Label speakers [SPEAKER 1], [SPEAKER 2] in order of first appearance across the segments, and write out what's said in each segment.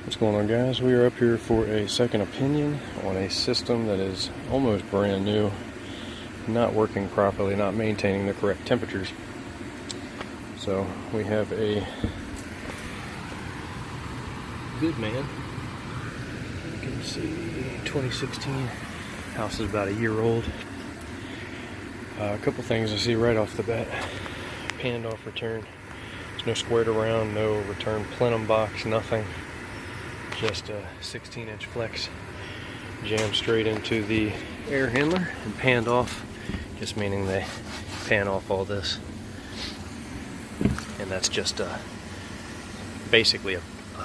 [SPEAKER 1] What's going on, guys? We are up here for a second opinion on a system that is almost brand new, not working properly, not maintaining the correct temperatures. So we have a good man. You can see 2016 house is about a year old. A couple things I see right off the bat: panned off return. There's no squared around, no return plenum box, nothing. Just a 16-inch flex jammed straight into the air handler and panned off, just meaning they pan off all this. And that's just basically a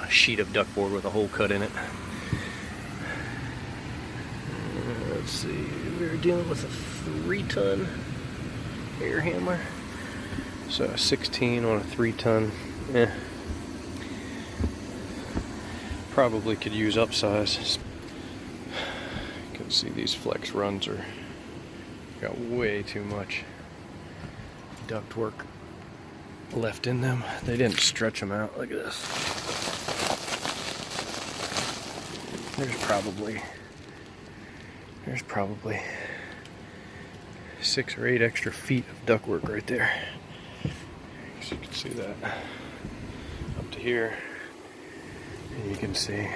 [SPEAKER 1] sheet of ductboard with a hole cut in it. Let's see, we're dealing with a 3-ton air handler. So a 16 on a 3-ton, probably could use upsize. You can see these flex runs are got way too much duct work left in them. They didn't stretch them out. Look at this. There's probably 6 or 8 extra feet of ductwork right there. So you can see that up to here. And you can see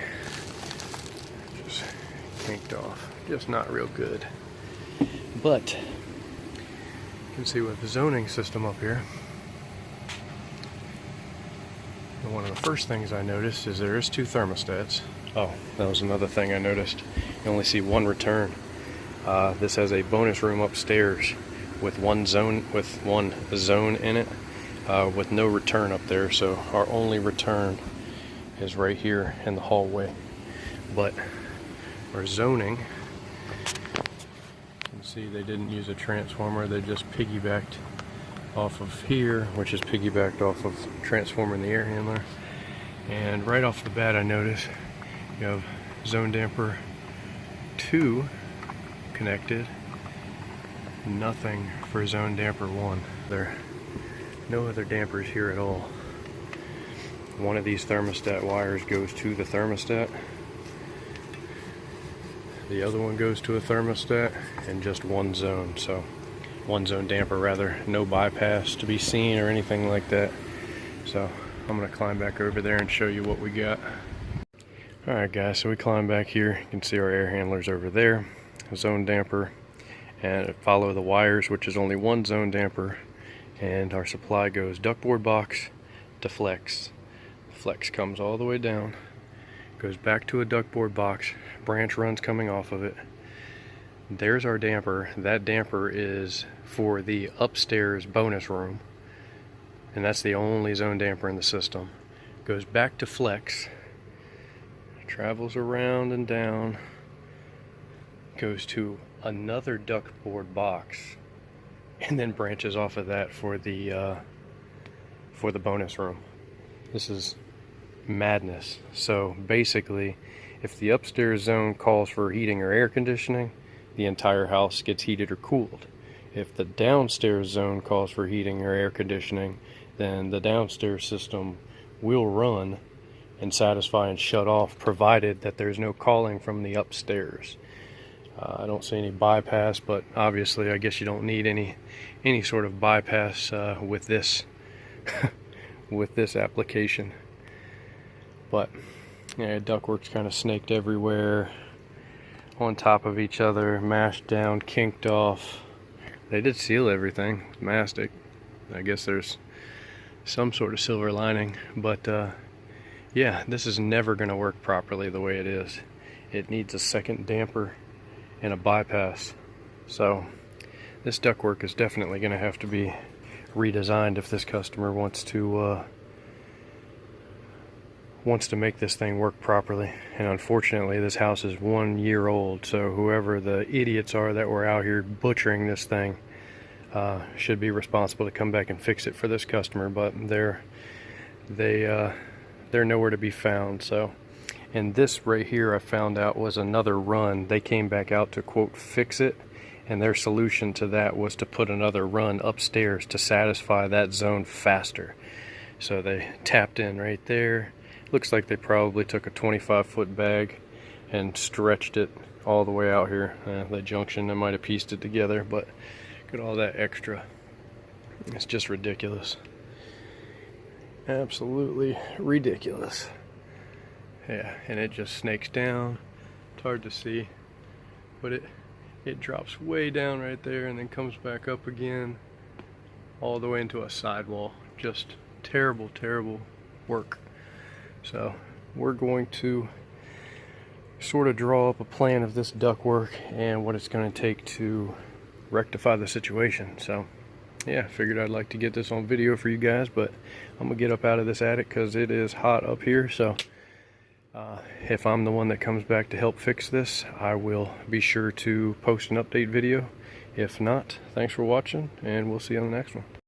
[SPEAKER 1] just kinked off, just not real good. But you can see with the zoning system up here, and one of the first things I noticed is there is 2 thermostats. Oh, that was another thing I noticed. You only see 1 return. This has a bonus room upstairs with one zone in it, with no return up there. So our only return is right here in the hallway. But our zoning, you can see they didn't use a transformer. They just piggybacked off of here, which is piggybacked off of transformer in the air handler. And right off the bat I notice you have zone damper 2 connected, nothing for zone damper 1. There are no other dampers here at all. One of these thermostat wires goes to the thermostat, the other one goes to a thermostat, and just one zone. So one zone damper rather, no bypass to be seen or anything like that. So I'm gonna climb back over there and show you what we got. Alright guys, so we climb back here. You can see our air handlers over there, zone damper, and follow the wires, which is only one zone damper, and our supply goes ductboard box to flex. Flex comes all the way down, goes back to a ductboard box, branch runs coming off of it. There's our damper. That damper is for the upstairs bonus room, and that's the only zone damper in the system. Goes back to flex, travels around and down, goes to another ductboard box, and then branches off of that for the bonus room. This is madness. So basically, if the upstairs zone calls for heating or air conditioning, the entire house gets heated or cooled. If the downstairs zone calls for heating or air conditioning, then the downstairs system will run and satisfy and shut off, provided that there's no calling from the upstairs. I don't see any bypass, but obviously I guess you don't need any sort of bypass with this with this application. But yeah, ductwork's kind of snaked everywhere, on top of each other, mashed down, kinked off. They did seal everything with mastic. I guess there's some sort of silver lining, but yeah, this is never going to work properly the way it is. It needs a second damper and a bypass. So this ductwork is definitely going to have to be redesigned if this customer wants to make this thing work properly. And unfortunately, this house is 1 year old, so whoever the idiots are that were out here butchering this thing should be responsible to come back and fix it for this customer. But they're nowhere to be found. So, and this right here I found out was another run. They came back out to quote fix it, and their solution to that was to put another run upstairs to satisfy that zone faster. So they tapped in right there, Looks like they probably took a 25-foot bag and stretched it all the way out here. The junction, I might have pieced it together, but look at all that extra. It's just ridiculous. Absolutely ridiculous. Yeah, and it just snakes down. It's hard to see, but it drops way down right there and then comes back up again all the way into a sidewall. Just terrible, terrible work. So we're going to sort of draw up a plan of this ductwork and what it's going to take to rectify the situation. So yeah, figured I'd like to get this on video for you guys, but I'm gonna get up out of this attic because it is hot up here. So if I'm the one that comes back to help fix this, I will be sure to post an update video. If not, thanks for watching, and we'll see you on the next one.